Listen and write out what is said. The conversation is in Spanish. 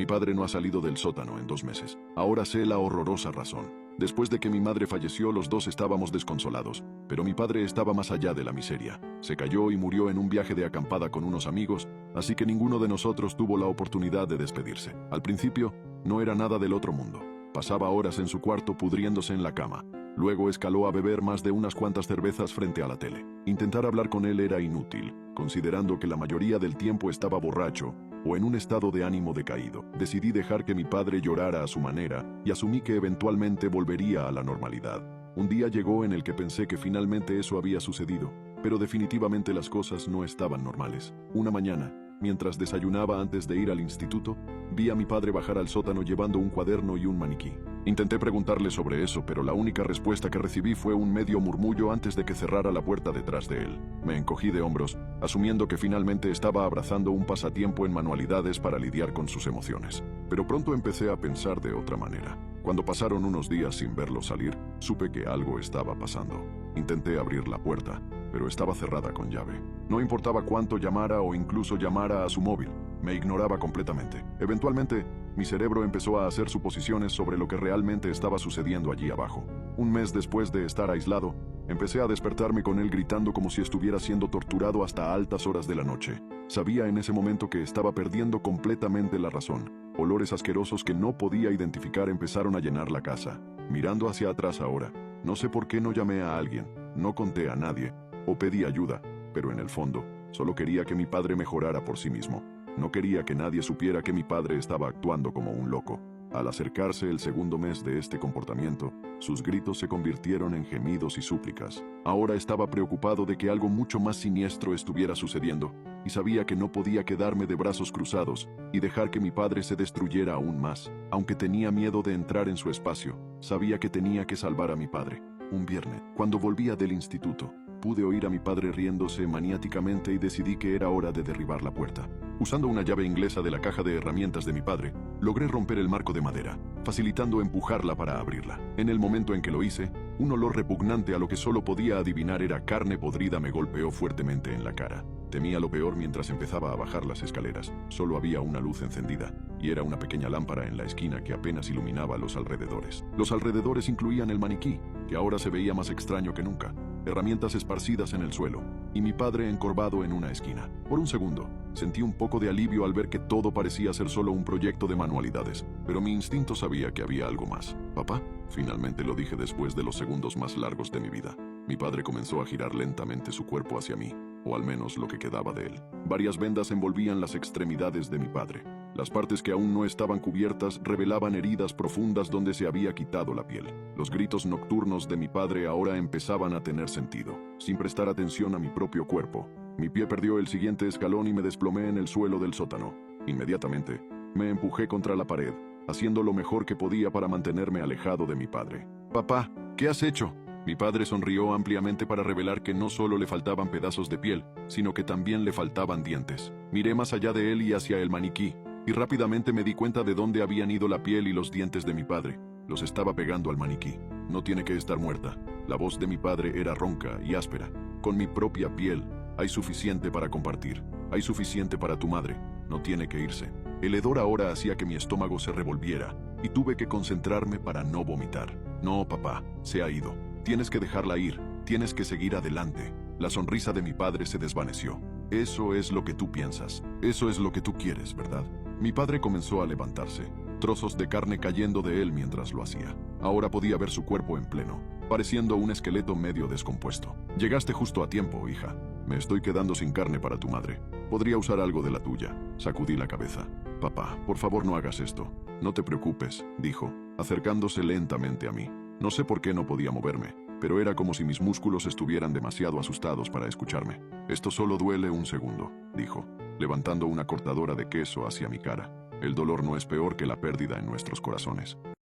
Mi padre no ha salido del sótano en 2 meses. Ahora sé la horrorosa razón. Después de que mi madre falleció, los dos estábamos desconsolados, pero mi padre estaba más allá de la miseria. Se cayó y murió en un viaje de acampada con unos amigos, así que ninguno de nosotros tuvo la oportunidad de despedirse. Al principio, no era nada del otro mundo. Pasaba horas en su cuarto pudriéndose en la cama. Luego escaló a beber más de unas cuantas cervezas frente a la tele. Intentar hablar con él era inútil, considerando que la mayoría del tiempo estaba borracho o en un estado de ánimo decaído. Decidí dejar que mi padre llorara a su manera y asumí que eventualmente volvería a la normalidad. Un día llegó en el que pensé que finalmente eso había sucedido, pero definitivamente las cosas no estaban normales. Una mañana, mientras desayunaba antes de ir al instituto, vi a mi padre bajar al sótano llevando un cuaderno y un maniquí. Intenté preguntarle sobre eso, pero la única respuesta que recibí fue un medio murmullo antes de que cerrara la puerta detrás de él. Me encogí de hombros, asumiendo que finalmente estaba abrazando un pasatiempo en manualidades para lidiar con sus emociones. Pero pronto empecé a pensar de otra manera. Cuando pasaron unos días sin verlo salir, supe que algo estaba pasando. Intenté abrir la puerta, pero estaba cerrada con llave. No importaba cuánto llamara o incluso llamara a su móvil, me ignoraba completamente. Eventualmente, mi cerebro empezó a hacer suposiciones sobre lo que realmente estaba sucediendo allí abajo. Un mes después de estar aislado, empecé a despertarme con él gritando como si estuviera siendo torturado hasta altas horas de la noche. Sabía en ese momento que estaba perdiendo completamente la razón. Olores asquerosos que no podía identificar empezaron a llenar la casa. Mirando hacia atrás ahora, no sé por qué no llamé a alguien, no conté a nadie, o pedí ayuda, pero en el fondo, solo quería que mi padre mejorara por sí mismo. No quería que nadie supiera que mi padre estaba actuando como un loco. Al acercarse el segundo mes de este comportamiento, sus gritos se convirtieron en gemidos y súplicas. Ahora estaba preocupado de que algo mucho más siniestro estuviera sucediendo, y sabía que no podía quedarme de brazos cruzados y dejar que mi padre se destruyera aún más. Aunque tenía miedo de entrar en su espacio, sabía que tenía que salvar a mi padre. Un viernes, cuando volvía del instituto, pude oír a mi padre riéndose maniáticamente y decidí que era hora de derribar la puerta. Usando una llave inglesa de la caja de herramientas de mi padre, logré romper el marco de madera, facilitando empujarla para abrirla. En el momento en que lo hice, un olor repugnante a lo que solo podía adivinar era carne podrida me golpeó fuertemente en la cara. Temía lo peor mientras empezaba a bajar las escaleras. Solo había una luz encendida, y era una pequeña lámpara en la esquina que apenas iluminaba los alrededores. Los alrededores incluían el maniquí, que ahora se veía más extraño que nunca, herramientas esparcidas en el suelo, y mi padre encorvado en una esquina. Por un segundo, sentí un poco de alivio al ver que todo parecía ser solo un proyecto de manualidades, pero mi instinto sabía que había algo más. «Papá», finalmente lo dije después de los segundos más largos de mi vida. Mi padre comenzó a girar lentamente su cuerpo hacia mí, o al menos lo que quedaba de él. Varias vendas envolvían las extremidades de mi padre. Las partes que aún no estaban cubiertas revelaban heridas profundas donde se había quitado la piel. Los gritos nocturnos de mi padre ahora empezaban a tener sentido. Sin prestar atención a mi propio cuerpo, mi pie perdió el siguiente escalón y me desplomé en el suelo del sótano. Inmediatamente, me empujé contra la pared, haciendo lo mejor que podía para mantenerme alejado de mi padre. «Papá, ¿qué has hecho?». Mi padre sonrió ampliamente para revelar que no solo le faltaban pedazos de piel, sino que también le faltaban dientes. Miré más allá de él y hacia el maniquí, y rápidamente me di cuenta de dónde habían ido la piel y los dientes de mi padre. Los estaba pegando al maniquí. «No tiene que estar muerta». La voz de mi padre era ronca y áspera. «Con mi propia piel, hay suficiente para compartir. Hay suficiente para tu madre. No tiene que irse». El hedor ahora hacía que mi estómago se revolviera, y tuve que concentrarme para no vomitar. «No, papá, se ha ido. Tienes que dejarla ir, tienes que seguir adelante». La sonrisa de mi padre se desvaneció. «Eso es lo que tú piensas, eso es lo que tú quieres, ¿verdad?». Mi padre comenzó a levantarse, trozos de carne cayendo de él mientras lo hacía. Ahora podía ver su cuerpo en pleno, pareciendo un esqueleto medio descompuesto. «Llegaste justo a tiempo, hija. Me estoy quedando sin carne para tu madre. Podría usar algo de la tuya». Sacudí la cabeza. «Papá, por favor no hagas esto». «No te preocupes», dijo, acercándose lentamente a mí. No sé por qué no podía moverme, pero era como si mis músculos estuvieran demasiado asustados para escucharme. «Esto solo duele un segundo», dijo, levantando una cortadora de queso hacia mi cara. «El dolor no es peor que la pérdida en nuestros corazones».